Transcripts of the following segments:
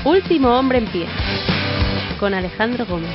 Último hombre en pie, con Alejandro Gómez.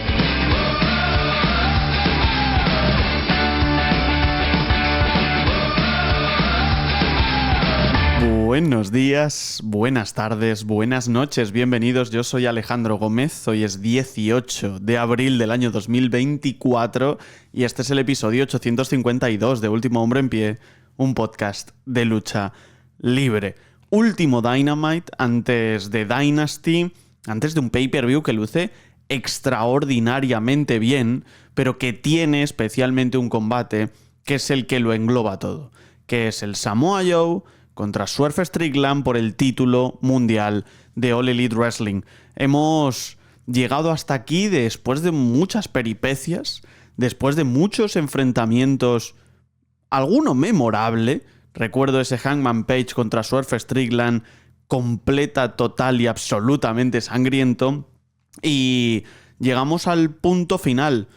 Buenos días, buenas tardes, buenas noches, bienvenidos. Yo soy Alejandro Gómez, hoy es 18 de abril del año 2024 y este es el episodio 852 de Último Hombre en Pie, un podcast de lucha libre. Último Dynamite antes de Dynasty, antes de un pay-per-view que luce extraordinariamente bien, pero que tiene especialmente un combate que es el que lo engloba todo, que es el Samoa Joe contra Swerve Strickland por el título mundial de All Elite Wrestling. Hemos llegado hasta aquí después de muchas peripecias, después de muchos enfrentamientos, alguno memorable. Recuerdo ese Hangman Page contra Swerve Strickland, completa, total y absolutamente sangriento. Y llegamos al punto final.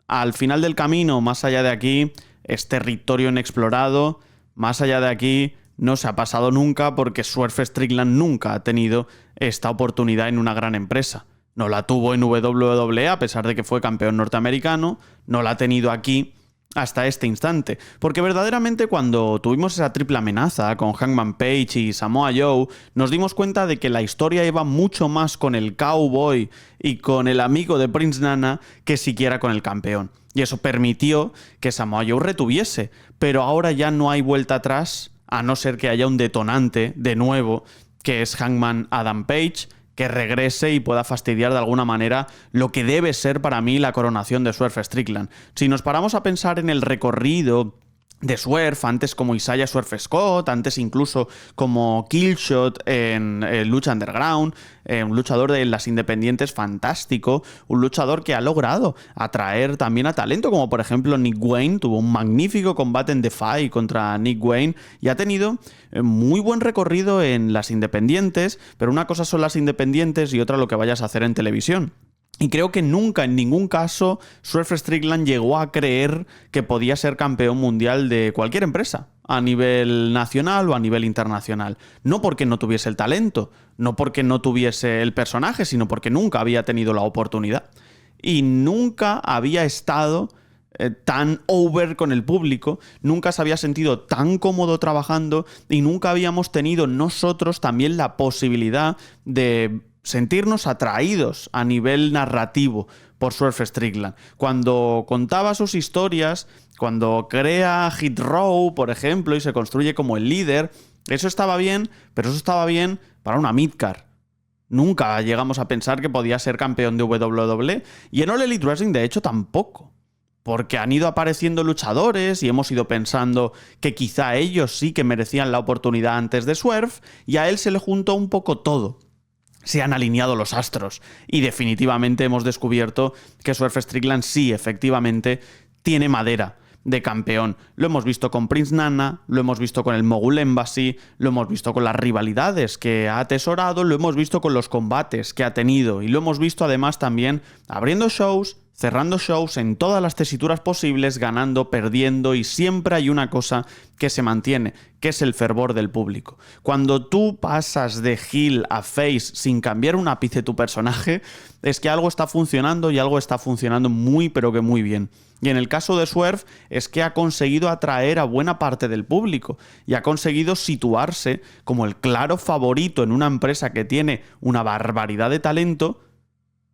Al final del camino, más allá de aquí, es territorio inexplorado. Más allá de aquí, no se ha pasado nunca porque Swerve Strickland nunca ha tenido esta oportunidad en una gran empresa. No la tuvo en WWE a pesar de que fue campeón norteamericano, no la ha tenido aquí hasta este instante. Porque verdaderamente cuando tuvimos esa triple amenaza con Hangman Page y Samoa Joe, nos dimos cuenta de que la historia iba mucho más con el Cowboy y con el amigo de Prince Nana que siquiera con el campeón. Y eso permitió que Samoa Joe retuviese. Pero ahora ya no hay vuelta atrás, a no ser que haya un detonante de nuevo, que es Hangman Adam Page, que regrese y pueda fastidiar de alguna manera lo que debe ser para mí la coronación de Swerve Strickland. Si nos paramos a pensar en el recorrido de Swerve, antes como Isaiah Swerve Scott, antes incluso como Killshot en Lucha Underground, un luchador de las independientes fantástico, un luchador que ha logrado atraer también a talento, como por ejemplo Nick Wayne, tuvo un magnífico combate en Defy contra Nick Wayne y ha tenido muy buen recorrido en las independientes, pero una cosa son las independientes y otra lo que vayas a hacer en televisión. Y creo que nunca, en ningún caso, Swerve Strickland llegó a creer que podía ser campeón mundial de cualquier empresa, a nivel nacional o a nivel internacional. No porque no tuviese el talento, no porque no tuviese el personaje, sino porque nunca había tenido la oportunidad. Y nunca había estado tan over con el público, nunca se había sentido tan cómodo trabajando y nunca habíamos tenido nosotros también la posibilidad de sentirnos atraídos a nivel narrativo por Swerve Strickland. Cuando contaba sus historias, cuando crea Hit Row, por ejemplo, y se construye como el líder, eso estaba bien, pero eso estaba bien para una midcard. Nunca llegamos a pensar que podía ser campeón de WWE, y en All Elite Wrestling de hecho tampoco. Porque han ido apareciendo luchadores y hemos ido pensando que quizá ellos sí que merecían la oportunidad antes de Swerve, y a él se le juntó un poco todo. Se han alineado los astros y definitivamente hemos descubierto que Swerve Strickland sí, efectivamente, tiene madera de campeón. Lo hemos visto con Prince Nana, lo hemos visto con el Mogul Embassy, lo hemos visto con las rivalidades que ha atesorado, lo hemos visto con los combates que ha tenido y lo hemos visto además también abriendo shows, cerrando shows en todas las tesituras posibles, ganando, perdiendo, y siempre hay una cosa que se mantiene, que es el fervor del público. Cuando tú pasas de heel a face sin cambiar un ápice tu personaje, es que algo está funcionando y algo está funcionando muy pero que muy bien. Y en el caso de Swerve es que ha conseguido atraer a buena parte del público y ha conseguido situarse como el claro favorito en una empresa que tiene una barbaridad de talento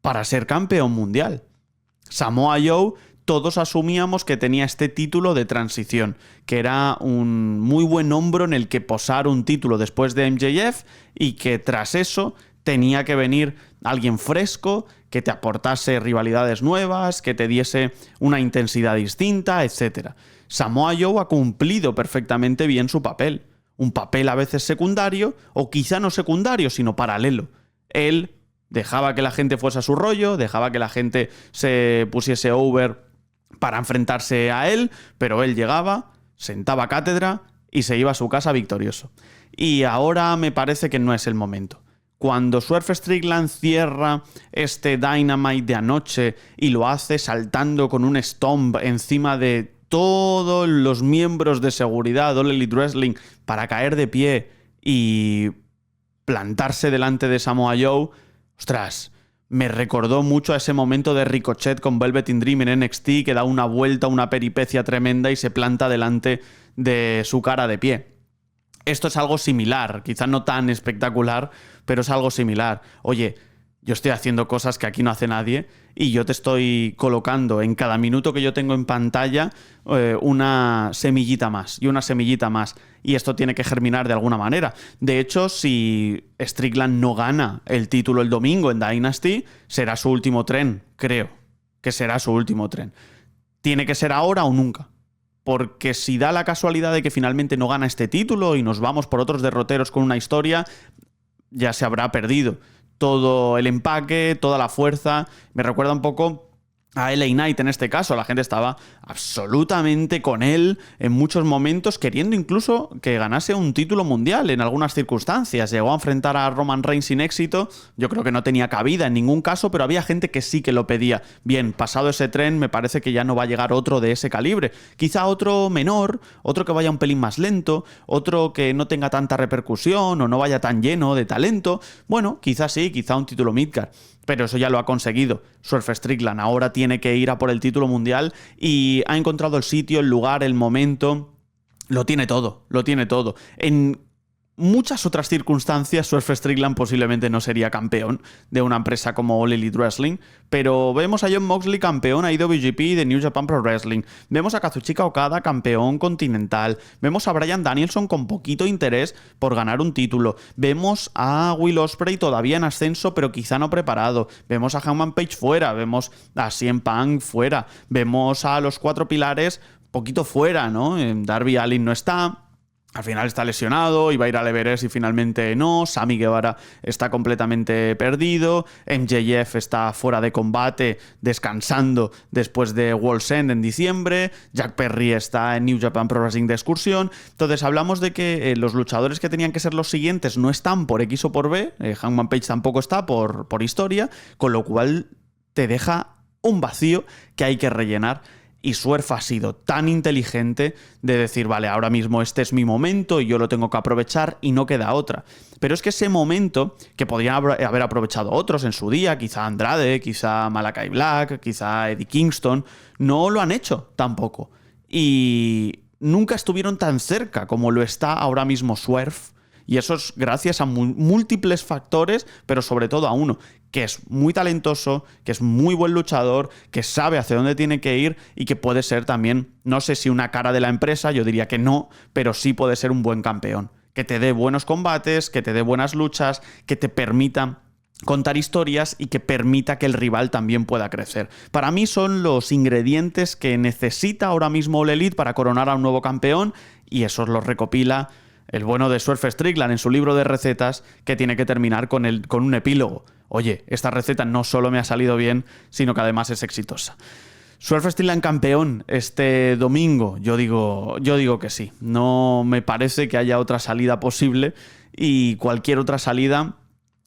para ser campeón mundial. Samoa Joe, todos asumíamos que tenía este título de transición, que era un muy buen hombro en el que posar un título después de MJF y que tras eso tenía que venir alguien fresco, que te aportase rivalidades nuevas, que te diese una intensidad distinta, etc. Samoa Joe ha cumplido perfectamente bien su papel. Un papel a veces secundario, o quizá no secundario, sino paralelo. Él dejaba que la gente fuese a su rollo, dejaba que la gente se pusiese over para enfrentarse a él, pero él llegaba, sentaba cátedra y se iba a su casa victorioso. Y ahora me parece que no es el momento. Cuando Swerve Strickland cierra este Dynamite de anoche y lo hace saltando con un stomp encima de todos los miembros de seguridad de All Elite Wrestling para caer de pie y plantarse delante de Samoa Joe, ostras, me recordó mucho a ese momento de Ricochet con Velvet in Dream en NXT, que da una vuelta, una peripecia tremenda y se planta delante de su cara de pie. Esto es algo similar, quizá no tan espectacular, pero es algo similar. Oye, yo estoy haciendo cosas que aquí no hace nadie y yo te estoy colocando en cada minuto que yo tengo en pantalla una semillita más y una semillita más. Y esto tiene que germinar de alguna manera. De hecho, si Strickland no gana el título el domingo en Dynasty, será su último tren, creo que será su último tren. Tiene que ser ahora o nunca. Porque si da la casualidad de que finalmente no gana este título y nos vamos por otros derroteros con una historia, ya se habrá perdido todo el empaque, toda la fuerza. Me recuerda un poco a LA Knight en este caso. La gente estaba absolutamente con él en muchos momentos, queriendo incluso que ganase un título mundial en algunas circunstancias. Llegó a enfrentar a Roman Reigns sin éxito. Yo creo que no tenía cabida en ningún caso, pero había gente que sí que lo pedía. Bien, pasado ese tren, me parece que ya no va a llegar otro de ese calibre. Quizá otro menor, otro que vaya un pelín más lento, otro que no tenga tanta repercusión o no vaya tan lleno de talento. Bueno, quizá sí, quizá un título midcard. Pero eso ya lo ha conseguido Swerve Strickland. Ahora tiene que ir a por el título mundial y ha encontrado el sitio, el lugar, el momento. Lo tiene todo, lo tiene todo. En muchas otras circunstancias, Swerve Strickland posiblemente no sería campeón de una empresa como All Elite Wrestling, pero vemos a Jon Moxley campeón a IWGP de New Japan Pro Wrestling, vemos a Kazuchika Okada campeón continental, vemos a Bryan Danielson con poquito interés por ganar un título, vemos a Will Ospreay todavía en ascenso pero quizá no preparado, vemos a Hangman Page fuera, vemos a CM Punk fuera, vemos a los cuatro pilares poquito fuera, ¿no? Darby Allin no está. Al final está lesionado, iba a ir al Everest y finalmente no. Sammy Guevara está completamente perdido. MJF está fuera de combate, descansando después de World's End en diciembre. Jack Perry está en New Japan Pro Wrestling de excursión. Entonces hablamos de que los luchadores que tenían que ser los siguientes no están por X o por B. Hangman Page tampoco está por historia, con lo cual te deja un vacío que hay que rellenar. Y Swerve ha sido tan inteligente de decir, vale, ahora mismo este es mi momento y yo lo tengo que aprovechar y no queda otra. Pero es que ese momento, que podrían haber aprovechado otros en su día, quizá Andrade, quizá Malakai Black, quizá Eddie Kingston, no lo han hecho tampoco. Y nunca estuvieron tan cerca como lo está ahora mismo Swerve. Y eso es gracias a múltiples factores, pero sobre todo a uno, que es muy talentoso, que es muy buen luchador, que sabe hacia dónde tiene que ir y que puede ser también, no sé si una cara de la empresa, yo diría que no, pero sí puede ser un buen campeón. Que te dé buenos combates, que te dé buenas luchas, que te permita contar historias y que permita que el rival también pueda crecer. Para mí son los ingredientes que necesita ahora mismo All Elite para coronar a un nuevo campeón y esos los recopila el bueno de Swerve Strickland en su libro de recetas, que tiene que terminar con un epílogo. Oye, esta receta no solo me ha salido bien, sino que además es exitosa. Swerve Strickland campeón este domingo, yo digo que sí. No me parece que haya otra salida posible y cualquier otra salida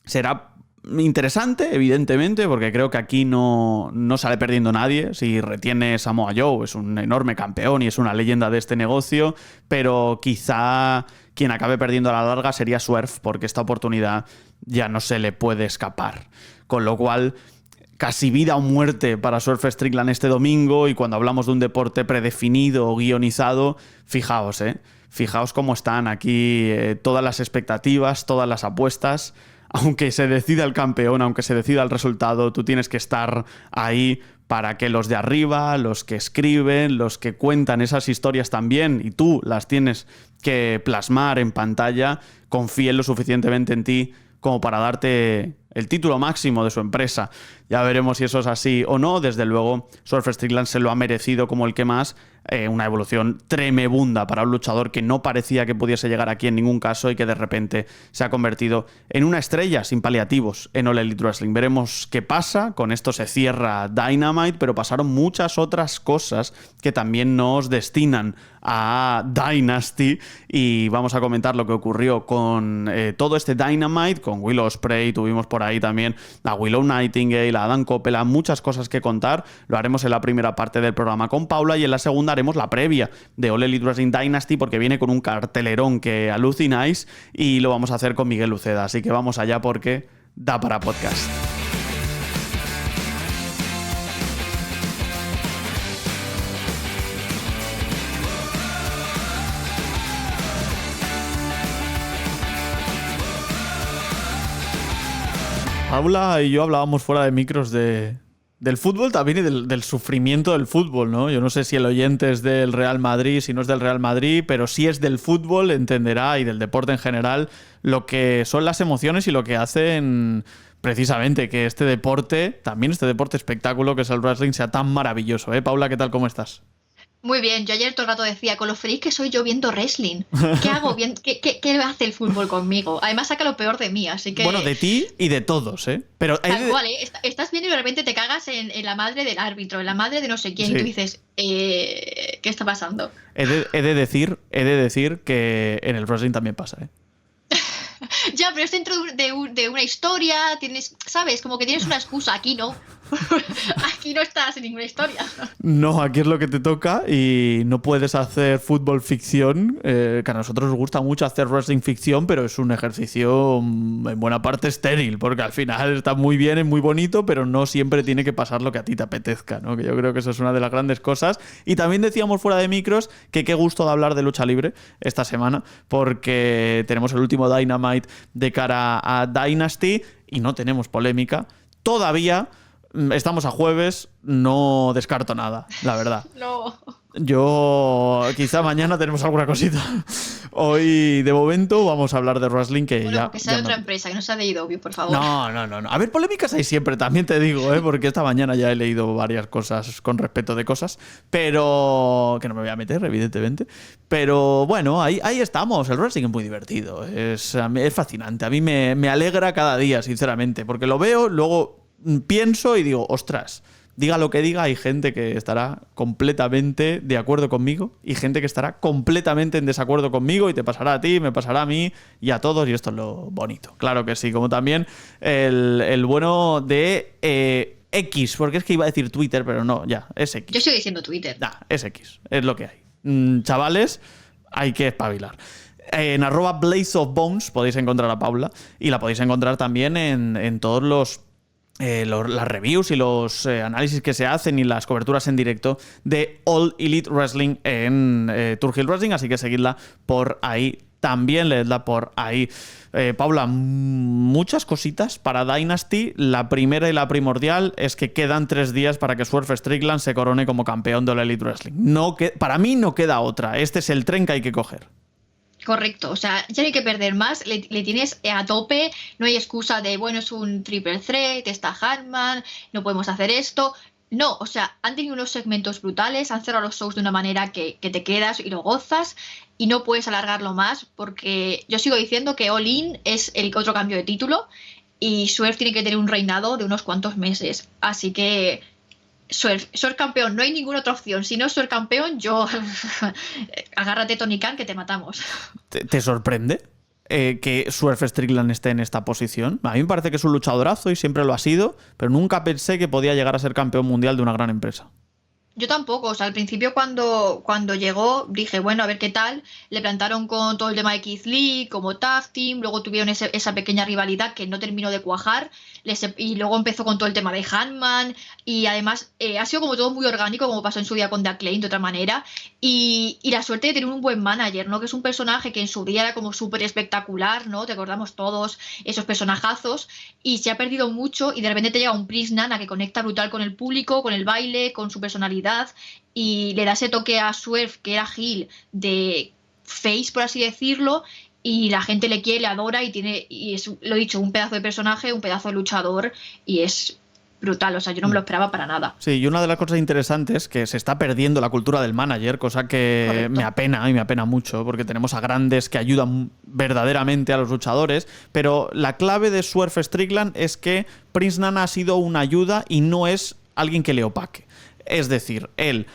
será interesante, evidentemente, porque creo que aquí no sale perdiendo nadie. Si retiene Samoa Joe, es un enorme campeón y es una leyenda de este negocio, pero quizá quien acabe perdiendo a la larga sería Swerve, porque esta oportunidad ya no se le puede escapar. Con lo cual, casi vida o muerte para Swerve Strickland este domingo, y cuando hablamos de un deporte predefinido o guionizado, fijaos, fijaos cómo están aquí todas las expectativas, todas las apuestas. Aunque se decida el campeón, aunque se decida el resultado, tú tienes que estar ahí para que los de arriba, los que escriben, los que cuentan esas historias también, y tú las tienes que plasmar en pantalla, confíen lo suficientemente en ti como para darte el título máximo de su empresa. Ya veremos si eso es así o no. Desde luego, Swerve Strickland se lo ha merecido como el que más. Una evolución tremebunda para un luchador que no parecía que pudiese llegar aquí en ningún caso y que de repente se ha convertido en una estrella sin paliativos en All Elite Wrestling. Veremos qué pasa. Con esto se cierra Dynamite, pero pasaron muchas otras cosas que también nos destinan a Dynasty, y vamos a comentar lo que ocurrió con todo este Dynamite, con Will Ospreay, tuvimos por ahí también a Willow Nightingale, a Adam Copeland, muchas cosas que contar. Lo haremos en la primera parte del programa con Paula, y en la segunda haremos la previa de All Elite Wrestling Dynasty, porque viene con un cartelerón que alucináis, y lo vamos a hacer con Miguel Luceda, así que vamos allá porque da para podcast. Paula y yo hablábamos fuera de micros del fútbol también y del sufrimiento del fútbol, ¿no? Yo no sé si el oyente es del Real Madrid, si no es del Real Madrid, pero si es del fútbol entenderá, y del deporte en general, lo que son las emociones y lo que hacen precisamente que este deporte, también este deporte espectáculo que es el wrestling, sea tan maravilloso, ¿eh? Paula, ¿qué tal? ¿Cómo estás? Muy bien, yo ayer todo el rato decía, con lo feliz que soy yo viendo wrestling. ¿Qué hago? ¿Qué hace el fútbol conmigo? Además saca lo peor de mí, así que... Bueno, de ti y de todos, ¿eh? Pero tal cual, ¿eh? Estás viendo y de repente te cagas en la madre del árbitro, en la madre de no sé quién, sí. Y tú dices, ¿qué está pasando? He de decir que en el wrestling también pasa, ¿eh? Ya, pero es dentro de una historia, tienes, ¿sabes? Como que tienes una excusa, aquí no. Aquí no estás en ninguna historia. No, aquí es lo que te toca y no puedes hacer fútbol ficción, que a nosotros nos gusta mucho hacer wrestling ficción, pero es un ejercicio en buena parte estéril, porque al final está muy bien, es muy bonito, pero no siempre tiene que pasar lo que a ti te apetezca, ¿no? Que yo creo que eso es una de las grandes cosas. Y también decíamos fuera de micros que qué gusto de hablar de lucha libre esta semana, porque tenemos el último Dynamite de cara a Dynasty y no tenemos polémica. Todavía estamos a jueves, no descarto nada, la verdad. No. Yo quizá mañana tenemos alguna cosita. Hoy, de momento, vamos a hablar de wrestling que Bueno, ya... que sea ya de otra no... empresa, que no sea de IW, por favor. No. A ver, polémicas hay siempre, también te digo, ¿eh? Porque esta mañana ya he leído varias cosas con respecto de cosas, pero que no me voy a meter, evidentemente. Pero bueno, ahí estamos. El wrestling es muy divertido, es fascinante. A mí me alegra cada día, sinceramente, porque lo veo, luego pienso y digo, ostras, diga lo que diga, hay gente que estará completamente de acuerdo conmigo y gente que estará completamente en desacuerdo conmigo, y te pasará a ti, me pasará a mí y a todos, y esto es lo bonito. Claro que sí, como también el bueno de X, porque es que iba a decir Twitter, pero no, ya, es X. Yo estoy diciendo Twitter. Nah, es X, es lo que hay. Chavales, hay que espabilar. En @BlazeOfBones podéis encontrar a Paula, y la podéis encontrar también en todos las reviews y los análisis que se hacen y las coberturas en directo de All Elite Wrestling en Turgil Wrestling, así que seguidla por ahí. También leedla por ahí. Paula, muchas cositas para Dynasty. La primera y la primordial es que quedan 3 días para que Swerve Strickland se corone como campeón de All Elite Wrestling. Para mí no queda otra. Este es el tren que hay que coger. Correcto, o sea, ya no hay que perder más, le tienes a tope, no hay excusa de, bueno, es un triple threat, está Hartman, no podemos hacer esto. No, o sea, han tenido unos segmentos brutales, han cerrado los shows de una manera que te quedas y lo gozas, y no puedes alargarlo más, porque yo sigo diciendo que All In es el otro cambio de título y Swerve tiene que tener un reinado de unos cuantos meses. Así que Swerve campeón, no hay ninguna otra opción. Si no es Swerve campeón, yo agárrate Tony Khan que te matamos. ¿Te sorprende que Swerve Strickland esté en esta posición? A mí me parece que es un luchadorazo y siempre lo ha sido, pero nunca pensé que podía llegar a ser campeón mundial de una gran empresa. Yo tampoco, o sea, al principio cuando llegó dije, bueno, a ver qué tal, le plantaron con todo el tema de Keith Lee, como tag team, luego tuvieron esa pequeña rivalidad que no terminó de cuajar, y luego empezó con todo el tema de Hanman, y además ha sido como todo muy orgánico, como pasó en su día con The Acclaim de otra manera, y la suerte de tener un buen manager, ¿no? Que es un personaje que en su día era como súper espectacular, ¿no? Te acordamos todos esos personajazos, y se ha perdido mucho, y de repente te llega un Prince Nana que conecta brutal con el público, con el baile, con su personalidad, y le da ese toque a Swerve que era heel de face, por así decirlo, y la gente le quiere, le adora, y es, lo he dicho, un pedazo de personaje, un pedazo de luchador, y es brutal, o sea, yo no me lo esperaba para nada. Sí, y una de las cosas interesantes es que se está perdiendo la cultura del manager, cosa que Correcto. me apena, y me apena mucho, porque tenemos a grandes que ayudan verdaderamente a los luchadores, pero la clave de Swerve Strickland es que Prince Nana ha sido una ayuda y no es alguien que le opaque. Es decir, él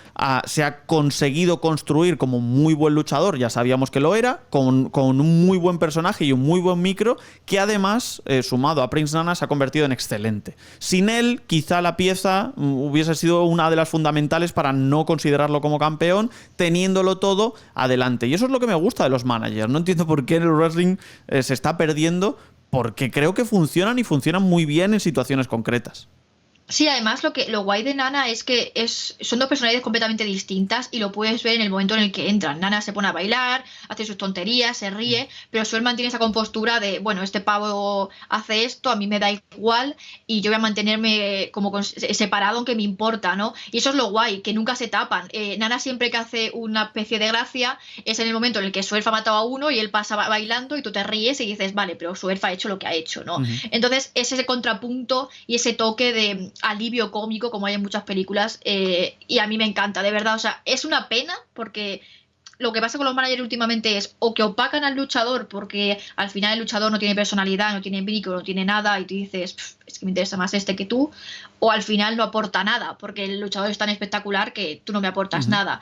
se ha conseguido construir como un muy buen luchador, ya sabíamos que lo era, con un muy buen personaje y un muy buen micro, que además, sumado a Prince Nana, se ha convertido en excelente. Sin él, quizá la pieza hubiese sido una de las fundamentales para no considerarlo como campeón, teniéndolo todo adelante. Y eso es lo que me gusta de los managers. No entiendo por qué en el wrestling se está perdiendo, porque creo que funcionan y funcionan muy bien en situaciones concretas. Sí, además lo guay de Nana es que son dos personalidades completamente distintas y lo puedes ver en el momento en el que entran. Nana se pone a bailar, hace sus tonterías, se ríe, pero Suel mantiene esa compostura de, bueno, este pavo hace esto, a mí me da igual y yo voy a mantenerme como separado aunque me importa, ¿no? Y eso es lo guay, que nunca se tapan. Nana siempre que hace una especie de gracia es en el momento en el que Suelf ha matado a uno y él pasa bailando y tú te ríes y dices, vale, pero Suelf ha hecho lo que ha hecho, ¿no? Entonces es ese contrapunto y ese toque de alivio cómico como hay en muchas películas y a mí me encanta, de verdad, o sea, es una pena porque lo que pasa con los managers últimamente es o que opacan al luchador porque al final el luchador no tiene personalidad, no tiene brillo, no tiene nada y tú dices, es que me interesa más este que tú, o al final no aporta nada porque el luchador es tan espectacular que tú no me aportas nada.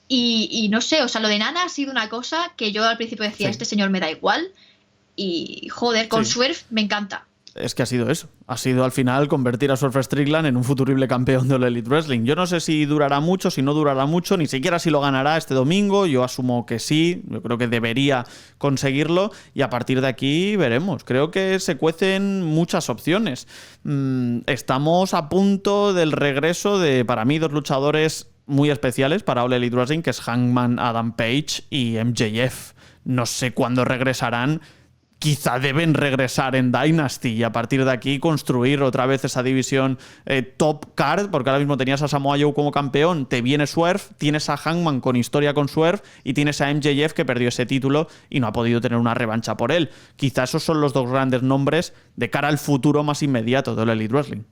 Y no sé, o sea, lo de Nana ha sido una cosa que yo al principio decía, este señor me da igual y joder, con Swerve me encanta. Es que ha sido eso. Ha sido al final convertir a Swerve Strickland en un futurible campeón de All Elite Wrestling. Yo no sé si durará mucho, si no durará mucho, ni siquiera si lo ganará este domingo. Yo asumo que sí. Yo creo que debería conseguirlo. Y a partir de aquí veremos. Creo que se cuecen muchas opciones. Estamos a punto del regreso de, para mí, dos luchadores muy especiales para All Elite Wrestling, que es Hangman Adam Page y MJF. No sé cuándo regresarán. Quizá deben regresar en Dynasty y a partir de aquí construir otra vez esa división top card, porque ahora mismo tenías a Samoa Joe como campeón, te viene Swerve, tienes a Hangman con historia con Swerve y tienes a MJF que perdió ese título y no ha podido tener una revancha por él. Quizá esos son los dos grandes nombres de cara al futuro más inmediato de All Elite Wrestling.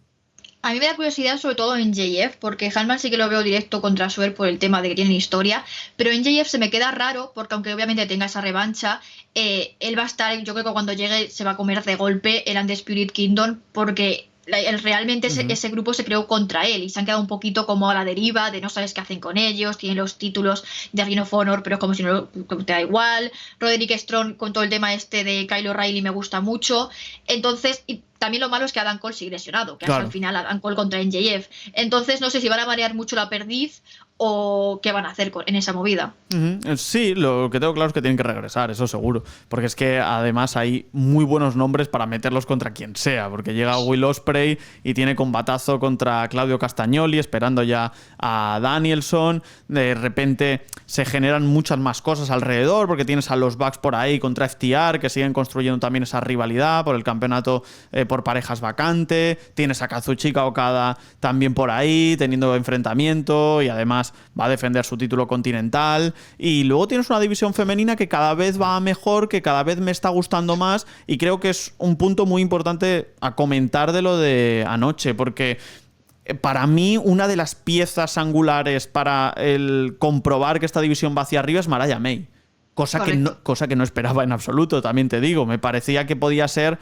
A mí me da curiosidad sobre todo en MJF, porque Hangman sí que lo veo directo contra Swerve por el tema de que tienen historia, pero en MJF se me queda raro, porque aunque obviamente tenga esa revancha, él va a estar, yo creo que cuando llegue se va a comer de golpe el Undisputed Kingdom, porque realmente ese grupo se creó contra él y se han quedado un poquito como a la deriva de no sabes qué hacen con ellos, tienen los títulos de Ring of Honor pero es como si no te da igual. Roderick Strong con todo el tema este de Kyle O'Reilly me gusta mucho, entonces y también lo malo es que Adam Cole sigue lesionado, que hasta el final Adam Cole contra MJF, entonces no sé si van a marear mucho la perdiz o qué van a hacer en esa movida. Sí, lo que tengo claro es que tienen que regresar, eso seguro, porque es que además hay muy buenos nombres para meterlos contra quien sea, porque llega Will Ospreay y tiene combatazo contra Claudio Castagnoli esperando ya a Danielson, de repente se generan muchas más cosas alrededor porque tienes a los Bucks por ahí contra FTR que siguen construyendo también esa rivalidad por el campeonato por parejas vacante, tienes a Kazuchika Okada también por ahí teniendo enfrentamiento y además va a defender su título continental y luego tienes una división femenina que cada vez va mejor, que cada vez me está gustando más y creo que es un punto muy importante a comentar de lo de anoche porque para mí una de las piezas angulares para el comprobar que esta división va hacia arriba es Mariah May, cosa que no esperaba en absoluto, también te digo, me parecía que podía ser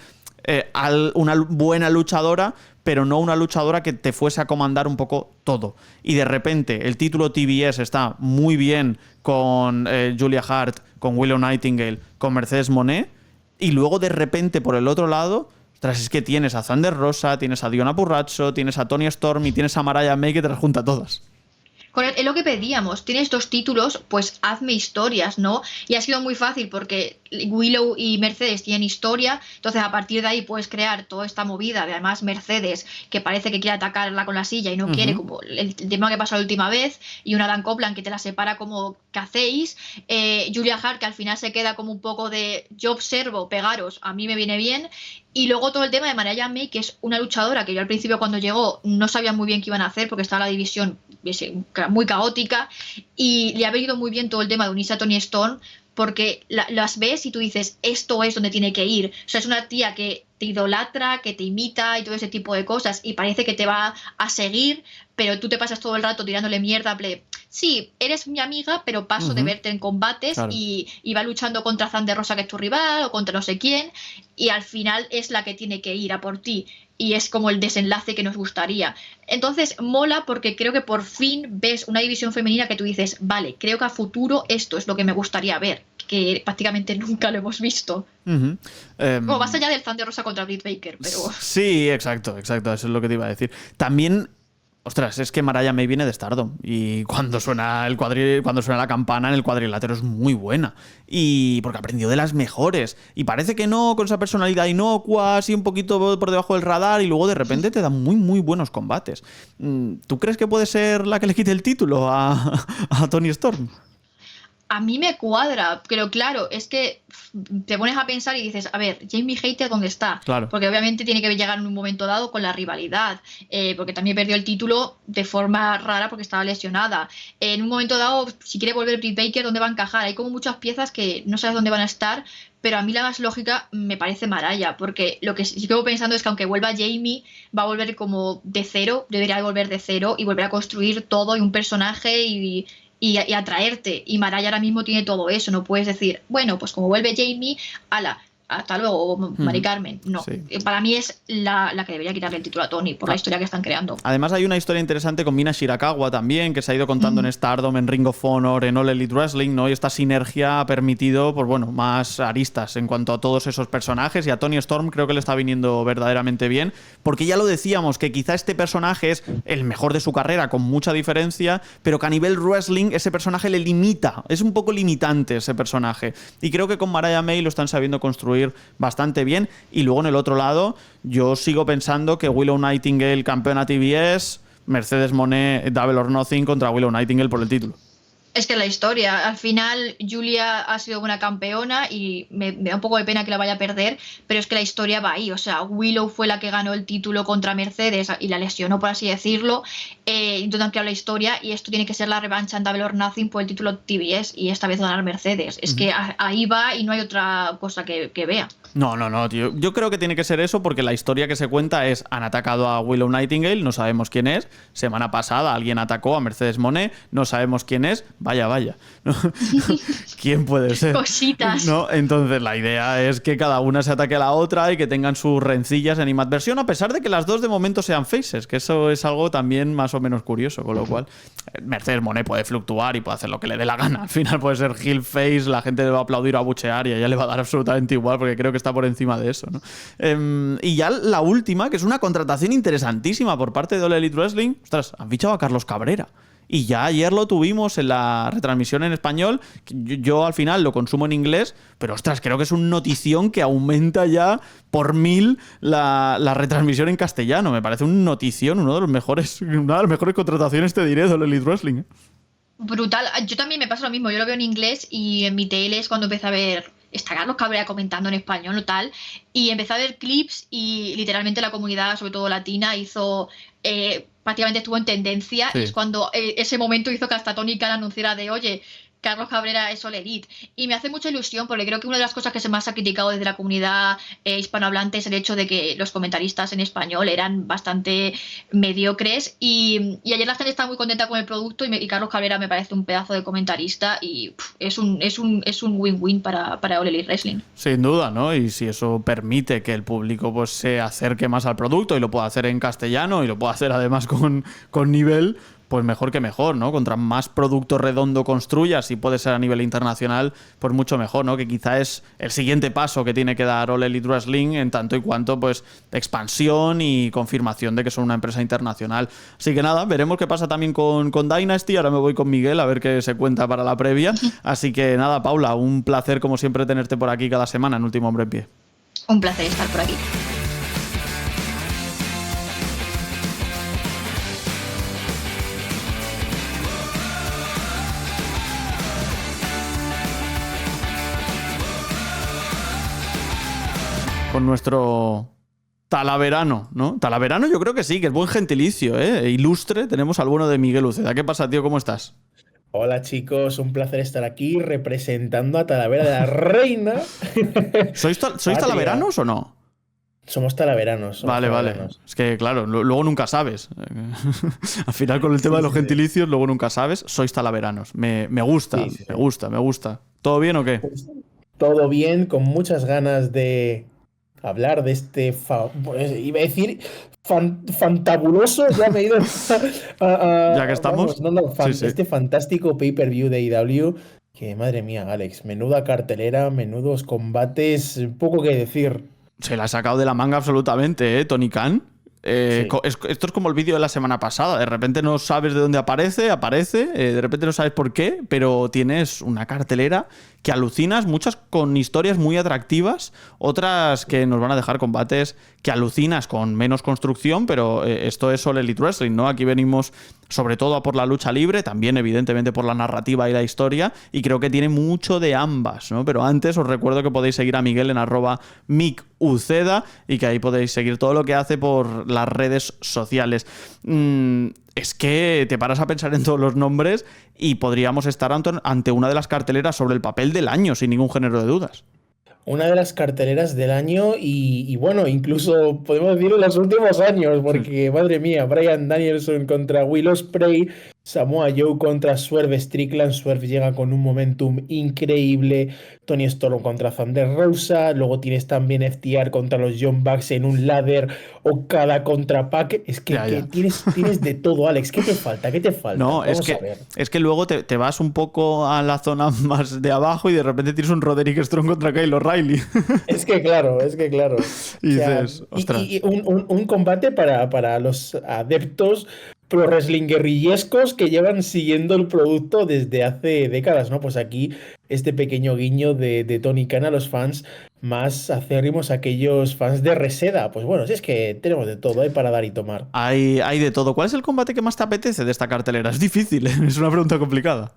una buena luchadora, pero no una luchadora que te fuese a comandar un poco todo. Y de repente el título TBS está muy bien con Julia Hart, con Willow Nightingale, con Mercedes Moné, y luego de repente por el otro lado, es que tienes a Thunder Rosa, tienes a Diona Purrazzo, tienes a Toni Storm y tienes a Mariah May que te las junta todas. Es lo que pedíamos, tienes dos títulos, pues hazme historias, ¿no? Y ha sido muy fácil porque Willow y Mercedes tienen historia, entonces a partir de ahí puedes crear toda esta movida de además Mercedes, que parece que quiere atacarla con la silla y no quiere, como el tema que pasó la última vez, y una Dan Copeland que te la separa como que hacéis, Julia Hart que al final se queda como un poco de yo observo, pegaros, a mí me viene bien. Y luego todo el tema de Mariah May, que es una luchadora que yo al principio cuando llegó no sabía muy bien qué iban a hacer porque estaba la división muy caótica y le ha venido muy bien todo el tema de unirse a Toni Storm porque las ves y tú dices, esto es donde tiene que ir. O sea, es una tía que te idolatra, que te imita y todo ese tipo de cosas y parece que te va a seguir, pero tú te pasas todo el rato tirándole mierda, sí, eres mi amiga, pero paso de verte en combates y va luchando contra Thunder Rosa, que es tu rival, o contra no sé quién, y al final es la que tiene que ir a por ti. Y es como el desenlace que nos gustaría. Entonces mola porque creo que por fin ves una división femenina que tú dices, vale, creo que a futuro esto es lo que me gustaría ver, que prácticamente nunca lo hemos visto. Como más allá del Thunder Rosa contra Britt Baker, pero... Sí, exacto, eso es lo que te iba a decir. También Ostras, es que Mariah May viene de Stardom y cuando suena cuando suena la campana en el cuadrilátero es muy buena. Y porque aprendió de las mejores. Y parece que no, con esa personalidad inocua, así un poquito por debajo del radar, y luego de repente te da muy, muy buenos combates. ¿Tú crees que puede ser la que le quite el título a Toni Storm? A mí me cuadra, pero claro, es que te pones a pensar y dices, a ver, Jamie Hayter, ¿dónde está? Claro. Porque obviamente tiene que llegar en un momento dado con la rivalidad, porque también perdió el título de forma rara porque estaba lesionada. En un momento dado, si quiere volver Britt Baker, ¿dónde va a encajar? Hay como muchas piezas que no sabes dónde van a estar, pero a mí la más lógica me parece Mariah, porque lo que sí quedo pensando es que aunque vuelva Jamie, va a volver como de cero, debería volver de cero y volver a construir todo y un personaje y atraerte. Y Mariah ahora mismo tiene todo eso. No puedes decir, bueno, pues como vuelve Jamie, ala, hasta luego, Mari Carmen. No, Sí. Para mí es la que debería quitarle el título a Toni por la historia que están creando. Además hay una historia interesante con Mina Shirakawa también, que se ha ido contando en Stardom, en Ring of Honor, en All Elite Wrestling, ¿no? Y esta sinergia ha permitido, pues bueno, más aristas en cuanto a todos esos personajes, y a Toni Storm creo que le está viniendo verdaderamente bien, porque ya lo decíamos, que quizá este personaje es el mejor de su carrera, con mucha diferencia, pero que a nivel wrestling ese personaje le limita, es un poco limitante ese personaje, y creo que con Mariah May lo están sabiendo construir bastante bien. Y luego en el otro lado yo sigo pensando que Willow Nightingale campeona TBS, Mercedes Moné Double or Nothing contra Willow Nightingale por el título. Es que la historia, al final Julia ha sido buena campeona y me da un poco de pena que la vaya a perder, pero es que la historia va ahí, o sea, Willow fue la que ganó el título contra Mercedes y la lesionó, por así decirlo, entonces han creado la historia y esto tiene que ser la revancha en Double or Nothing por el título TBS y esta vez ganar Mercedes. Es que ahí va y no hay otra cosa que vea. No, tío. Yo creo que tiene que ser eso porque la historia que se cuenta es: han atacado a Willow Nightingale, no sabemos quién es. Semana pasada alguien atacó a Mercedes Moné, no sabemos quién es. Vaya. ¿No? ¿Quién puede ser? Cositas. ¿No? Entonces la idea es que cada una se ataque a la otra y que tengan sus rencillas en animadversión, a pesar de que las dos de momento sean faces, que eso es algo también más o menos curioso, con lo cual Mercedes Moné puede fluctuar y puede hacer lo que le dé la gana. Al final puede ser heel face, la gente le va a aplaudir o a abuchear y a ella le va a dar absolutamente igual, porque creo que está por encima de eso, ¿no? Y ya la última, que es una contratación interesantísima por parte de All Elite Wrestling. Ostras, han fichado a Carlos Cabrera. Y ya ayer lo tuvimos en la retransmisión en español. Yo al final lo consumo en inglés, pero ostras, creo que es una notición que aumenta ya por 1000 la retransmisión en castellano. Me parece una notición, una de las mejores contrataciones, te diré, de All Elite Wrestling. Brutal. Yo también me pasa lo mismo. Yo lo veo en inglés y en mi tele es cuando empecé a ver. Está Carlos Cabrera comentando en español o tal. Y empecé a ver clips y literalmente la comunidad, sobre todo latina, hizo. Prácticamente estuvo en tendencia. Sí. Y es cuando ese momento hizo que hasta Tony Khan anunciara de: oye, Carlos Cabrera es All Elite. Y me hace mucha ilusión porque creo que una de las cosas que se más ha criticado desde la comunidad hispanohablante es el hecho de que los comentaristas en español eran bastante mediocres. Y ayer la gente estaba muy contenta con el producto y Carlos Cabrera me parece un pedazo de comentarista y es un win-win para All Elite Wrestling. Sin duda, ¿no? Y si eso permite que el público pues se acerque más al producto y lo pueda hacer en castellano y lo pueda hacer además con nivel, pues mejor que mejor, ¿no? Contra más producto redondo construyas, y puede ser a nivel internacional, pues mucho mejor, ¿no? Que quizá es el siguiente paso que tiene que dar All Elite Wrestling en tanto y cuanto, pues, expansión y confirmación de que son una empresa internacional. Así que nada, veremos qué pasa también con Dynasty. Ahora me voy con Miguel a ver qué se cuenta para la previa. Así que nada, Paula, un placer como siempre tenerte por aquí cada semana en Último Hombre en Pie. Un placer estar por aquí. Con nuestro Talaverano, ¿no? Talaverano yo creo que sí, que es buen gentilicio, ¿eh? Ilustre, tenemos al bueno de Miguel Uceda. ¿Qué pasa, tío? ¿Cómo estás? Hola, chicos, un placer estar aquí representando a Talavera de la Reina. ¿Sois talaveranos o no? Somos talaveranos. Vale. Es que, claro, luego nunca sabes. Al final, con el tema de los gentilicios, luego nunca sabes. Sois talaveranos. Me gusta, sí. me gusta. ¿Todo bien o qué? Pues, todo bien, con muchas ganas de hablar de este, iba a decir fantabuloso, ya me he ido ya que estamos. Vamos, este fantástico pay-per-view de AEW, que madre mía, Alex, menuda cartelera, menudos combates, poco que decir. Se la ha sacado de la manga absolutamente, ¿eh? Tony Khan. Sí. Esto es como el vídeo de la semana pasada. De repente no sabes de dónde aparece, de repente no sabes por qué, pero tienes una cartelera que alucinas, muchas con historias muy atractivas, otras que nos van a dejar combates que alucinas con menos construcción, pero esto es All Elite Wrestling, ¿no? Aquí venimos sobre todo a por la lucha libre, también evidentemente por la narrativa y la historia, y creo que tiene mucho de ambas, ¿no? Pero antes os recuerdo que podéis seguir a Miguel en @micuceda y que ahí podéis seguir todo lo que hace por las redes sociales. Es que te paras a pensar en todos los nombres y podríamos estar ante una de las carteleras sobre el papel del año, sin ningún género de dudas. Una de las carteleras del año y bueno, incluso podemos decir en los últimos años, porque madre mía, Bryan Danielson contra Will Ospreay, Samoa Joe contra Swerve Strickland. Swerve llega con un momentum increíble. Tony Storm contra Thunder Rosa. Luego tienes también FTR contra los Young Bucks en un ladder. Okada contra Pac. Es que, Ya. tienes de todo, Alex. ¿Qué te falta? ¿Qué te falta? No, Vamos a ver. es que luego te vas un poco a la zona más de abajo y de repente tienes un Roderick Strong contra Kyle O'Reilly. Es que claro. Y dices, ostras. Y un combate para los adeptos pro wrestling guerrillescos que llevan siguiendo el producto desde hace décadas, ¿no? Pues aquí este pequeño guiño de Tony Khan a los fans más acérrimos, aquellos fans de Reseda. Pues bueno, si es que tenemos de todo, hay para dar y tomar. Hay de todo. ¿Cuál es el combate que más te apetece de esta cartelera? Es difícil, ¿eh? Es una pregunta complicada.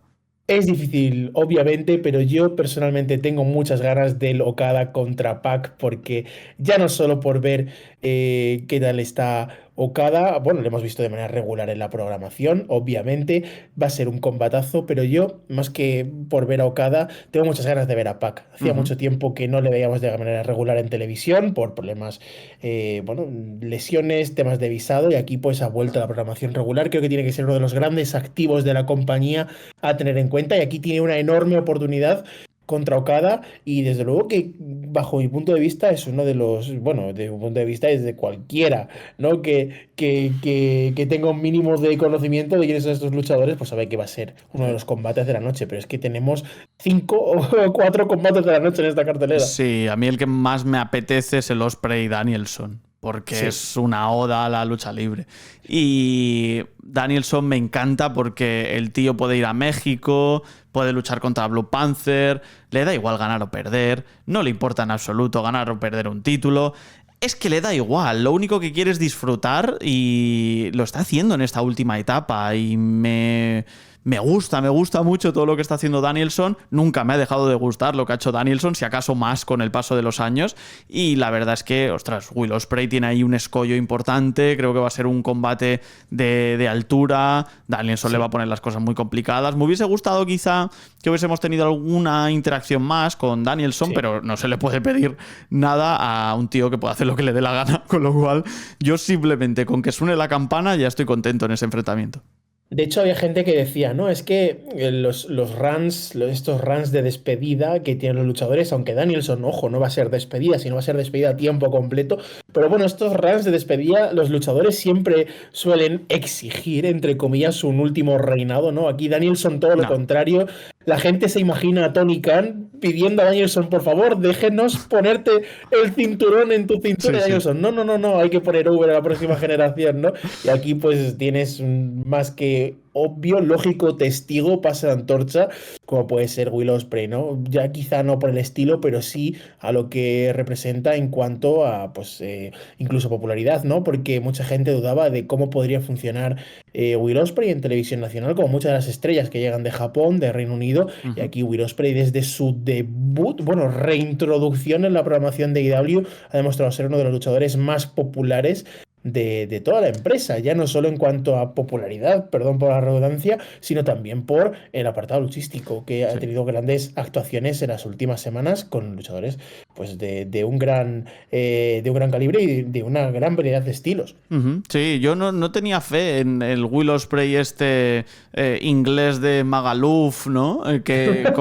Es difícil, obviamente, pero yo personalmente tengo muchas ganas del Okada contra Pac, porque ya no solo por ver qué tal está Okada, bueno, lo hemos visto de manera regular en la programación, obviamente, va a ser un combatazo, pero yo, más que por ver a Okada, tengo muchas ganas de ver a Pac. Hacía mucho tiempo que no le veíamos de manera regular en televisión, por problemas, bueno, lesiones, temas de visado, y aquí pues ha vuelto a la programación regular. Creo que tiene que ser uno de los grandes activos de la compañía a tener en cuenta, y aquí tiene una enorme oportunidad contra Okada, y desde luego que bajo mi punto de vista es uno de los, bueno, de un punto de vista es de cualquiera, ¿no? Que tenga un mínimo de conocimiento de quiénes son estos luchadores, pues sabe que va a ser uno de los combates de la noche, pero es que tenemos 5 o 4 combates de la noche en esta cartelera. Sí, a mí el que más me apetece es el Ospreay Danielson, porque Sí. es una oda a la lucha libre. Y Danielson me encanta porque el tío puede ir a México, puede luchar contra Blue Panther, le da igual ganar o perder, no le importa en absoluto ganar o perder un título. Es que le da igual, lo único que quiere es disfrutar y lo está haciendo en esta última etapa y me gusta mucho todo lo que está haciendo Danielson. Nunca me ha dejado de gustar lo que ha hecho Danielson, si acaso más con el paso de los años. Y la verdad es que, ostras, Will Ospreay tiene ahí un escollo importante. Creo que va a ser un combate de altura. Danielson le va a poner las cosas muy complicadas. Me hubiese gustado quizá que hubiésemos tenido alguna interacción más con Danielson, pero no se le puede pedir nada a un tío que puede hacer lo que le dé la gana. Con lo cual, yo simplemente con que suene la campana ya estoy contento en ese enfrentamiento. De hecho, había gente que decía, ¿no? Es que los runs, estos runs de despedida que tienen los luchadores, aunque Danielson, ojo, no va a ser despedida, sino va a ser despedida a tiempo completo. Pero bueno, estos runs de despedida, los luchadores siempre suelen exigir, entre comillas, un último reinado, ¿no? Aquí Danielson todo lo contrario. La gente se imagina a Tony Khan pidiendo a Danielson, por favor, déjenos ponerte el cinturón en tu cintura. Sí, Danielson, no, hay que poner over a la próxima generación, ¿no? Y aquí pues tienes más que obvio, lógico testigo, pasa de antorcha, como puede ser Will Ospreay, ¿no? Ya quizá no por el estilo, pero sí a lo que representa en cuanto a, pues, incluso popularidad, ¿no? Porque mucha gente dudaba de cómo podría funcionar Will Ospreay en televisión nacional, como muchas de las estrellas que llegan de Japón, de Reino Unido, y aquí Will Ospreay desde su debut, bueno, reintroducción en la programación de IW, ha demostrado ser uno de los luchadores más populares de toda la empresa, ya no solo en cuanto a popularidad, perdón por la redundancia, sino también por el apartado luchístico, que ha tenido grandes actuaciones en las últimas semanas con luchadores pues de un gran calibre y de una gran variedad de estilos. Sí, yo no tenía fe en el Will Ospreay inglés de Magaluf, ¿no? Que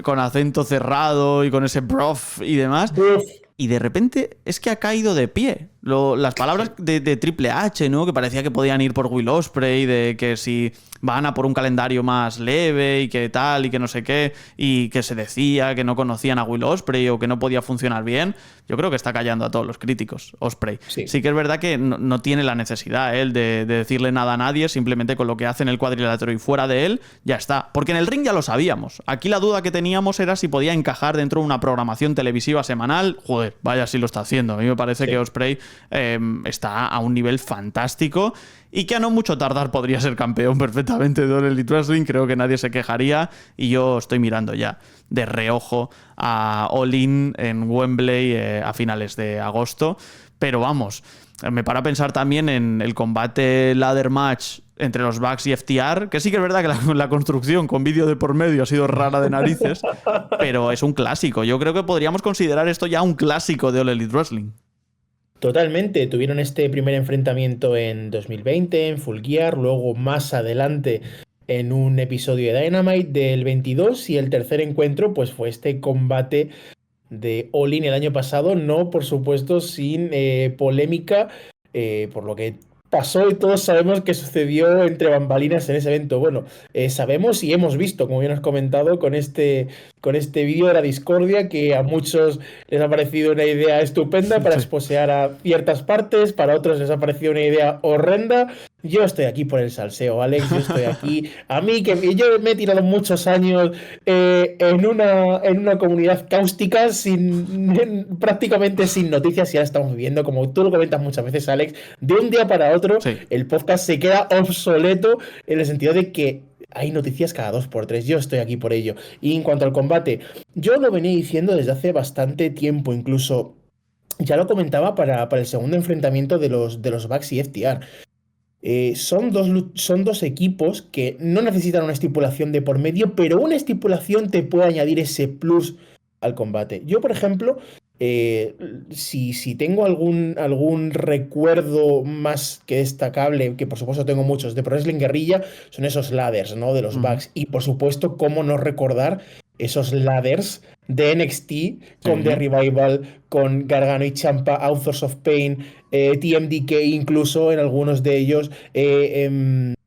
con acento cerrado y con ese prof y demás. Y de repente es que ha caído de pie. Las palabras de Triple H, ¿no? Que parecía que podían ir por Will Ospreay, de que si van a por un calendario más leve y que tal y que no sé qué, y que se decía que no conocían a Will Ospreay o que no podía funcionar bien, yo creo que está callando a todos los críticos, Ospreay. Sí que es verdad que no tiene la necesidad él de decirle nada a nadie, simplemente con lo que hace en el cuadrilátero y fuera de él, ya está. Porque en el ring ya lo sabíamos. Aquí la duda que teníamos era si podía encajar dentro de una programación televisiva semanal. Joder, vaya si lo está haciendo. A mí me parece que Ospreay está a un nivel fantástico y que a no mucho tardar podría ser campeón perfectamente de All Elite Wrestling. Creo que nadie se quejaría y yo estoy mirando ya de reojo a All In en Wembley a finales de agosto. Pero vamos, me para pensar también en el combate ladder match entre los Bucks y FTR, que sí que es verdad que la construcción con vídeo de por medio ha sido rara de narices, pero es un clásico. Yo creo que podríamos considerar esto ya un clásico de All Elite Wrestling. Totalmente, tuvieron este primer enfrentamiento en 2020 en Full Gear, luego más adelante en un episodio de Dynamite del 22 y el tercer encuentro pues fue este combate de All In el año pasado, no por supuesto sin polémica, por lo que pasó y todos sabemos que sucedió entre bambalinas en ese evento. Bueno, sabemos y hemos visto, como bien has comentado, con este vídeo de la discordia, que a muchos les ha parecido una idea estupenda para esposear a ciertas partes, para otros les ha parecido una idea horrenda. Yo estoy aquí por el salseo, Alex, yo estoy aquí. A mí, que yo me he tirado muchos años en una comunidad cáustica prácticamente sin noticias y ahora estamos viviendo, como tú lo comentas muchas veces, Alex, de un día para otro, el podcast se queda obsoleto en el sentido de que hay noticias cada 2x3. Yo estoy aquí por ello. Y en cuanto al combate, yo lo venía diciendo desde hace bastante tiempo, incluso ya lo comentaba para el segundo enfrentamiento de los Bucks y FTR. Son dos equipos que no necesitan una estipulación de por medio, pero una estipulación te puede añadir ese plus al combate. Yo, por ejemplo, si tengo algún recuerdo más que destacable, que por supuesto tengo muchos, de Pro Wrestling Guerrilla, son esos ladders, ¿no? De los Bucks. Y por supuesto, cómo no recordar esos ladders de NXT con The Revival, con Gargano y Ciampa, Authors of Pain, TMDK incluso en algunos de ellos,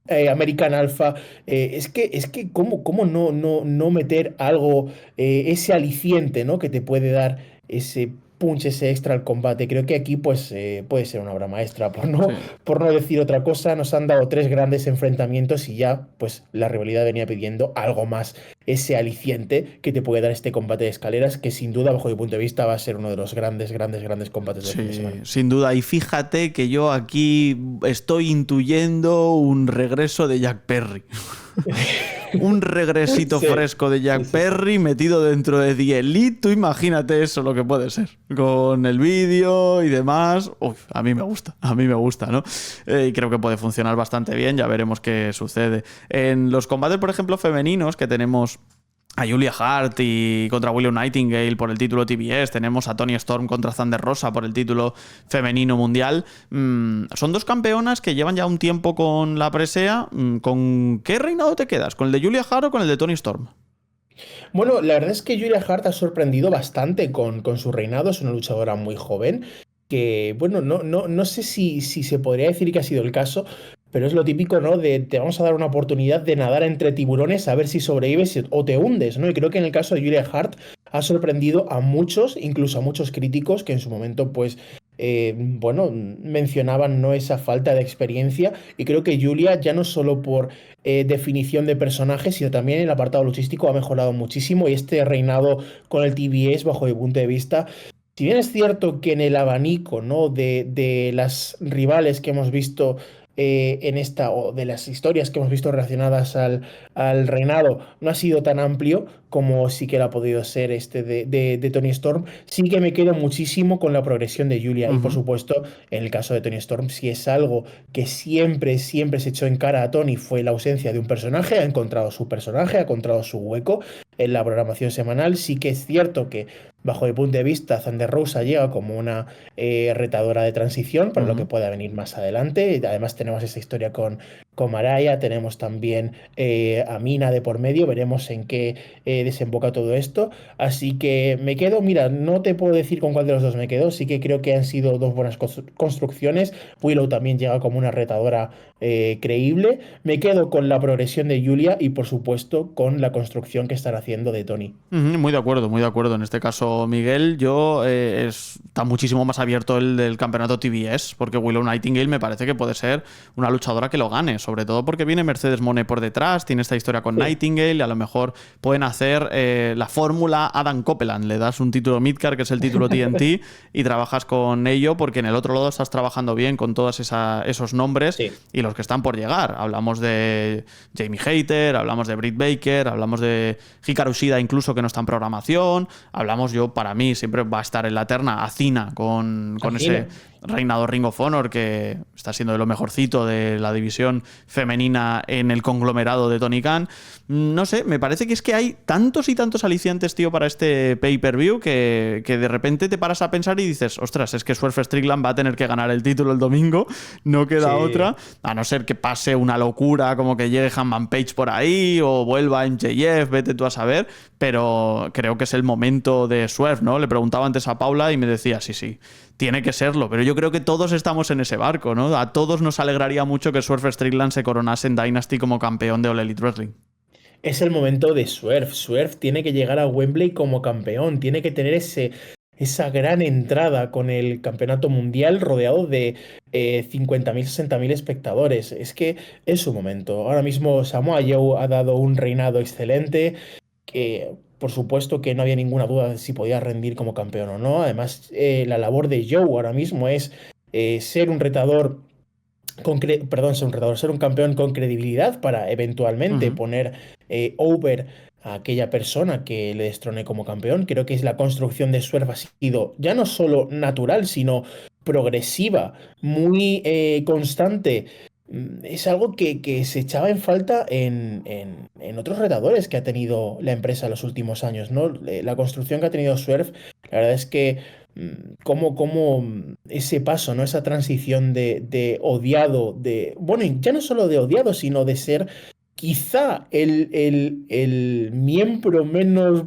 American Alpha. Es que cómo no meter algo, ese aliciente, ¿no? Que te puede dar ese punch, ese extra al combate. Creo que aquí pues puede ser una obra maestra, por no decir otra cosa. Nos han dado 3 grandes enfrentamientos y ya pues la rivalidad venía pidiendo algo más, ese aliciente que te puede dar este combate de escaleras, que sin duda, bajo mi punto de vista, va a ser uno de los grandes combates del fin de semana. Sin duda, y fíjate que yo aquí estoy intuyendo un regreso de Jack Perry. Un regresito fresco de Jack Perry metido dentro de The Elite. Tú imagínate eso, lo que puede ser. Con el vídeo y demás. Uf, a mí me gusta, ¿no? Y creo que puede funcionar bastante bien. Ya veremos qué sucede. En los combates, por ejemplo, femeninos, que tenemos a Julia Hart y contra Willow Nightingale por el título TBS, tenemos a Toni Storm contra Thunder Rosa por el título femenino mundial. Son 2 campeonas que llevan ya un tiempo con la presea. ¿Con qué reinado te quedas? ¿Con el de Julia Hart o con el de Toni Storm? Bueno, la verdad es que Julia Hart ha sorprendido bastante con su reinado. Es una luchadora muy joven que, bueno, no sé si se podría decir que ha sido el caso, pero es lo típico, ¿no? De te vamos a dar una oportunidad de nadar entre tiburones a ver si sobrevives o te hundes, ¿no? Y creo que en el caso de Julia Hart ha sorprendido a muchos, incluso a muchos críticos que en su momento, pues, mencionaban, ¿no? Esa falta de experiencia. Y creo que Julia, ya no solo por definición de personaje, sino también en el apartado luchístico, ha mejorado muchísimo. Y este reinado con el TBS, bajo mi punto de vista, si bien es cierto que en el abanico, ¿no? de las rivales que hemos visto en esta, o de las historias que hemos visto relacionadas al reinado, no ha sido tan amplio como sí que lo ha podido ser este de Toni Storm. Sí que me quedo muchísimo con la progresión de Julia. Y por supuesto, en el caso de Toni Storm, si es algo que siempre se echó en cara a Toni, fue la ausencia de un personaje. Ha encontrado su personaje, ha encontrado su hueco en la programación semanal. Sí que es cierto que, bajo mi punto de vista, Thunder Rosa llega como una retadora de transición para lo que pueda venir más adelante. Además tenemos esa historia con con Mariah, tenemos también a Mina de por medio, veremos en qué desemboca todo esto. Así que me quedo, mira, no te puedo decir con cuál de los dos me quedo, sí que creo que han sido dos buenas construcciones. Willow también llega como una retadora creíble. Me quedo con la progresión de Julia y por supuesto con la construcción que están haciendo de Tony. Muy de acuerdo, muy de acuerdo. En este caso, Miguel, yo está muchísimo más abierto el del campeonato TBS, porque Willow Nightingale me parece que puede ser una luchadora que lo gane, sobre todo porque viene Mercedes Moné por detrás, tiene esta historia con Nightingale, y a lo mejor pueden hacer la fórmula Adam Copeland. Le das un título Midcard, que es el título TNT, y trabajas con ello, porque en el otro lado estás trabajando bien con todos esos nombres y los que están por llegar. Hablamos de Jamie Hayter, hablamos de Britt Baker, hablamos de Hikaru Shida, incluso, que no está en programación. Hablamos, para mí siempre va a estar en la terna Athena con ese reinado Ring of Honor, que está siendo de lo mejorcito de la división femenina en el conglomerado de Tony Khan. No sé, me parece que es que hay tantos y tantos alicientes, tío, para este pay-per-view que de repente te paras a pensar y dices, ostras, es que Swerve Strickland va a tener que ganar el título el domingo, no queda otra, a no ser que pase una locura como que llegue Hangman Page por ahí o vuelva MJF, vete tú a saber, pero creo que es el momento de Swerve, ¿no? Le preguntaba antes a Paula y me decía, sí, tiene que serlo, pero yo creo que todos estamos en ese barco, ¿no? A todos nos alegraría mucho que Swerve Strickland se coronase en Dynasty como campeón de All Elite Wrestling. Es el momento de Swerve. Swerve tiene que llegar a Wembley como campeón, tiene que tener esa gran entrada con el campeonato mundial rodeado de 50.000, 60.000 espectadores. Es que es su momento. Ahora mismo Samoa Joe ha dado un reinado excelente, que por supuesto que no había ninguna duda de si podía rendir como campeón o no. Además, la labor de Joe ahora mismo es ser un retador ser un campeón con credibilidad para eventualmente poner over a aquella persona que le destrone como campeón. Creo que la construcción de Swerve ha sido ya no solo natural, sino progresiva, muy constante. Es algo que se echaba en falta en otros retadores que ha tenido la empresa en los últimos años, ¿no? La construcción que ha tenido Swerve, la verdad es que cómo ese paso, ¿no? Esa transición de odiado, bueno, ya no solo de odiado, sino de ser quizá el miembro menos,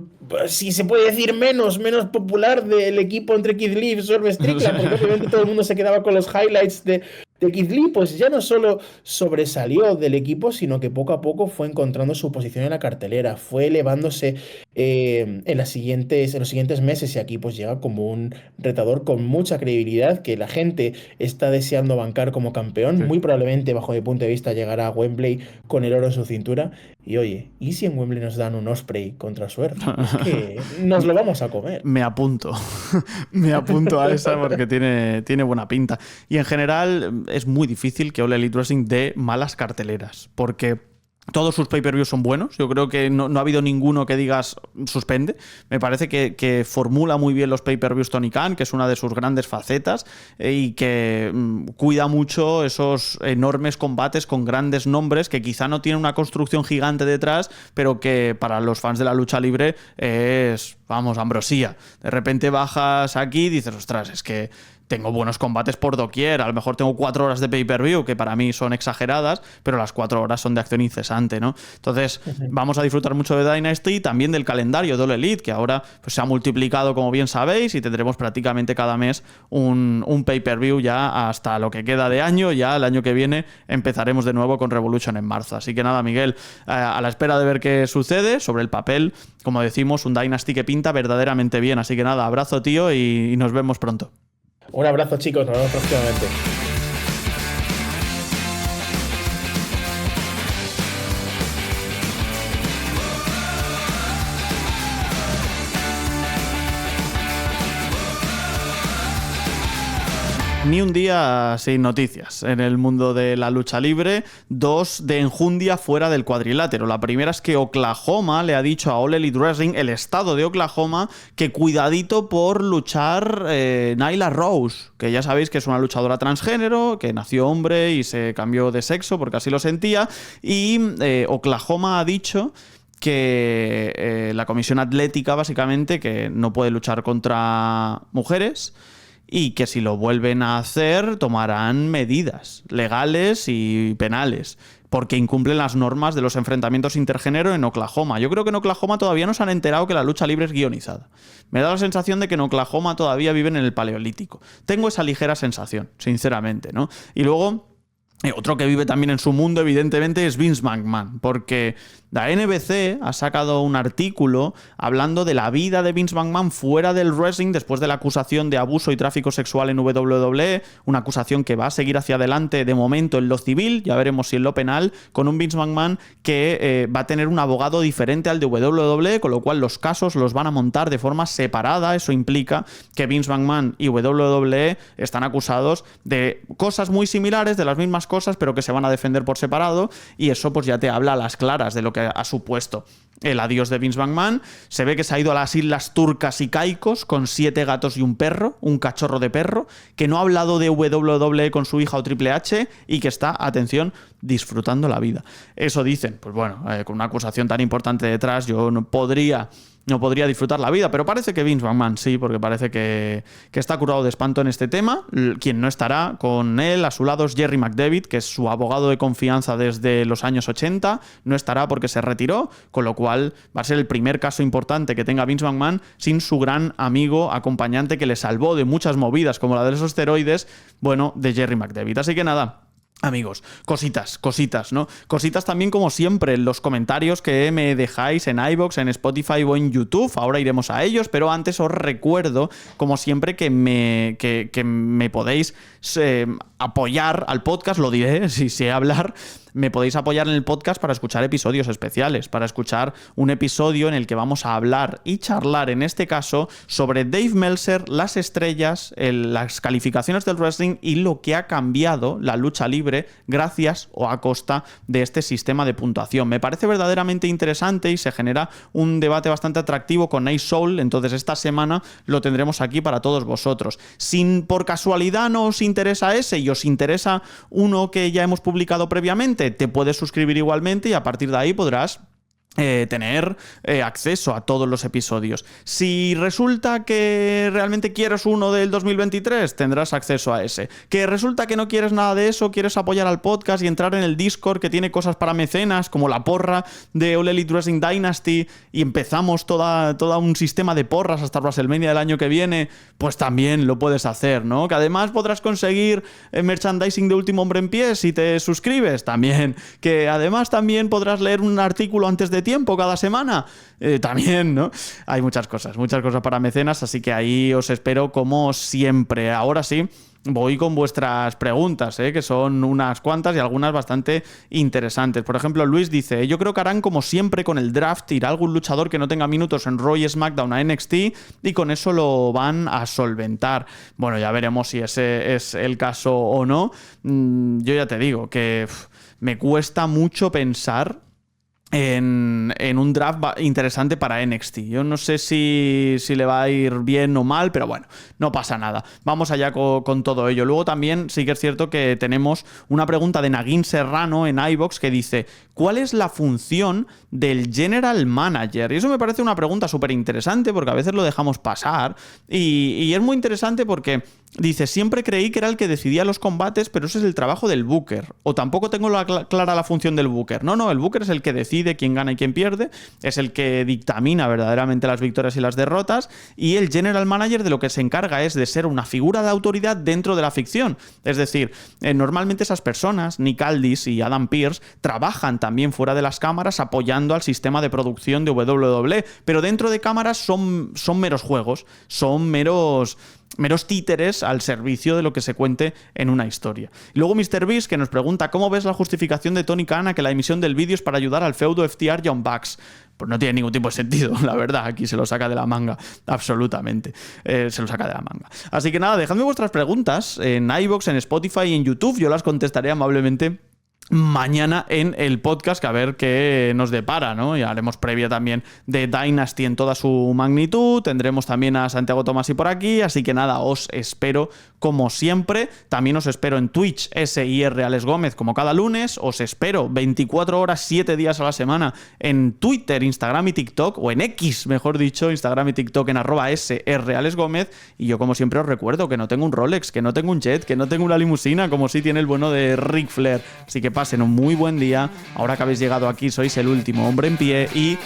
si se puede decir menos popular del equipo entre Keith Lee y Swerve Strickland, porque obviamente todo el mundo se quedaba con los highlights de Keith Lee, pues ya no solo sobresalió del equipo, sino que poco a poco fue encontrando su posición en la cartelera, fue elevándose en los siguientes meses, y aquí pues llega como un retador con mucha credibilidad que la gente está deseando bancar como campeón. Muy probablemente, bajo mi punto de vista, llegará a Wembley con el oro en su cintura. Y oye, ¿y si en Wembley nos dan un Osprey contra Swerve? Es que nos lo vamos a comer. Me apunto. Me apunto a esa porque tiene buena pinta. Y en general es muy difícil que All Elite Wrestling dé malas carteleras, porque todos sus pay-per-views son buenos. Yo creo que no ha habido ninguno que digas suspende. Me parece que formula muy bien los pay-per-views Tony Khan, que es una de sus grandes facetas, y que cuida mucho esos enormes combates con grandes nombres que quizá no tienen una construcción gigante detrás, pero que para los fans de la lucha libre es, vamos, ambrosía. De repente bajas aquí y dices, ostras, es que tengo buenos combates por doquier. A lo mejor tengo 4 horas de pay-per-view, que para mí son exageradas, pero las 4 horas son de acción incesante, ¿no? Entonces, vamos a disfrutar mucho de Dynasty y también del calendario de All Elite, que ahora pues, se ha multiplicado, como bien sabéis, y tendremos prácticamente cada mes un pay-per-view ya hasta lo que queda de año. Ya el año que viene empezaremos de nuevo con Revolution en marzo. Así que nada, Miguel, a la espera de ver qué sucede. Sobre el papel, como decimos, un Dynasty que pinta verdaderamente bien. Así que nada, abrazo, tío, y nos vemos pronto. Un abrazo, chicos, nos vemos próximamente. Ni un día sin noticias en el mundo de la lucha libre. 2 de enjundia fuera del cuadrilátero. La primera es que Oklahoma le ha dicho a All Elite Wrestling, el estado de Oklahoma, que cuidadito por luchar Nyla Rose, que ya sabéis que es una luchadora transgénero, que nació hombre y se cambió de sexo porque así lo sentía. Y Oklahoma ha dicho que la comisión atlética, básicamente, que no puede luchar contra mujeres, y que si lo vuelven a hacer tomarán medidas legales y penales. porque incumplen las normas de los enfrentamientos intergénero en Oklahoma. Yo creo que en Oklahoma todavía no se han enterado que la lucha libre es guionizada. Me da la sensación de que en Oklahoma todavía viven en el Paleolítico. Tengo esa ligera sensación, sinceramente, ¿no? Y luego, otro que vive también en su mundo, evidentemente, es Vince McMahon, porque la NBC ha sacado un artículo hablando de la vida de Vince McMahon fuera del wrestling después de la acusación de abuso y tráfico sexual en WWE, una acusación que va a seguir hacia adelante de momento en lo civil, ya veremos si en lo penal, con un Vince McMahon que va a tener un abogado diferente al de WWE, con lo cual los casos los van a montar de forma separada. Eso implica que Vince McMahon y WWE están acusados de cosas muy similares, de las mismas cosas, pero que se van a defender por separado, y eso pues ya te habla a las claras de lo que ha supuesto el adiós de Vince McMahon. Se ve que se ha ido a las Islas Turcas y Caicos con 7 gatos y un perro, un cachorro de perro, que no ha hablado de WWE con su hija o Triple H y que está, atención, disfrutando la vida. Eso dicen. Pues bueno, con una acusación tan importante detrás, yo no podría disfrutar la vida, pero parece que Vince McMahon sí, porque parece que está curado de espanto en este tema. Quien no estará con él a su lado es Jerry McDevitt, que es su abogado de confianza desde los años 80, no estará porque se retiró, con lo cual va a ser el primer caso importante que tenga Vince McMahon sin su gran amigo acompañante que le salvó de muchas movidas, como la de los esteroides, bueno, de Jerry McDevitt. Así que nada, amigos, cositas, ¿no? Cositas también, como siempre, en los comentarios que me dejáis en iVoox, en Spotify o en YouTube. Ahora iremos a ellos, pero antes os recuerdo, como siempre, que me podéis apoyar al podcast, lo diré si sé hablar. Me podéis apoyar en el podcast para escuchar episodios especiales, para escuchar un episodio en el que vamos a hablar y charlar, en este caso, sobre Dave Meltzer, las estrellas, las calificaciones del wrestling y lo que ha cambiado la lucha libre gracias o a costa de este sistema de puntuación. Me parece verdaderamente interesante y se genera un debate bastante atractivo con Ace Soul, entonces esta semana lo tendremos aquí para todos vosotros. Si por casualidad no os interesa ese y os interesa uno que ya hemos publicado previamente, te puedes suscribir igualmente y a partir de ahí podrás tener acceso a todos los episodios. Si resulta que realmente quieres uno del 2023, tendrás acceso a ese. Que resulta que no quieres nada de eso, quieres apoyar al podcast y entrar en el Discord que tiene cosas para mecenas, como la porra de All Elite Wrestling Dynasty, y empezamos toda un sistema de porras hasta WrestleMania del año que viene, pues también lo puedes hacer, ¿no? Que además podrás conseguir merchandising de Último Hombre en Pie si te suscribes, también. Que además también podrás leer un artículo antes de tiempo cada semana, también, ¿no? Hay muchas cosas para mecenas, así que ahí os espero como siempre. Ahora sí, voy con vuestras preguntas, que son unas cuantas y algunas bastante interesantes. Por ejemplo, Luis dice: yo creo que harán como siempre con el draft, irá algún luchador que no tenga minutos en Raw y SmackDown a NXT y con eso lo van a solventar. Bueno, ya veremos si ese es el caso o no. Yo ya te digo que me cuesta mucho pensar en un draft interesante para NXT. Yo no sé si le va a ir bien o mal, pero bueno, no pasa nada. Vamos allá con todo ello. Luego también sí que es cierto que tenemos una pregunta de Naguín Serrano en iVoox que dice: ¿cuál es la función del General Manager? Y eso me parece una pregunta súper interesante porque a veces lo dejamos pasar y es muy interesante porque dice: siempre creí que era el que decidía los combates, pero ese es el trabajo del Booker. O tampoco tengo clara la función del Booker. No, el Booker es el que decide quién gana y quién pierde, es el que dictamina verdaderamente las victorias y las derrotas, y el General Manager de lo que se encarga es de ser una figura de autoridad dentro de la ficción. Es decir, normalmente esas personas, Nick Aldis y Adam Pearce, trabajan también fuera de las cámaras apoyando al sistema de producción de WWE, pero dentro de cámaras son meros juegos, son meros títeres al servicio de lo que se cuente en una historia. Y luego Mr. Beast, que nos pregunta: ¿cómo ves la justificación de Tony Khan a que la emisión del vídeo es para ayudar al feudo FTR Young Bucks? Pues no tiene ningún tipo de sentido, la verdad. Aquí se lo saca de la manga, absolutamente. Se lo saca de la manga. Así que nada, dejadme vuestras preguntas en iVoox, en Spotify y en YouTube. Yo las contestaré amablemente mañana en el podcast, que a ver qué nos depara, ¿no? Ya haremos previa también de Dynasty en toda su magnitud, tendremos también a Santiago Tomasi por aquí, así que nada, os espero como siempre. También os espero en Twitch, SIR Alex Gómez, como cada lunes. Os espero 24 horas, 7 días a la semana en Twitter, Instagram y TikTok, o en X, mejor dicho, Instagram y TikTok en @SR Alex Gómez. Y yo como siempre os recuerdo que no tengo un Rolex, que no tengo un jet, que no tengo una limusina, como sí tiene el bueno de Ric Flair. Así que pasen un muy buen día. Ahora que habéis llegado aquí sois el último hombre en pie y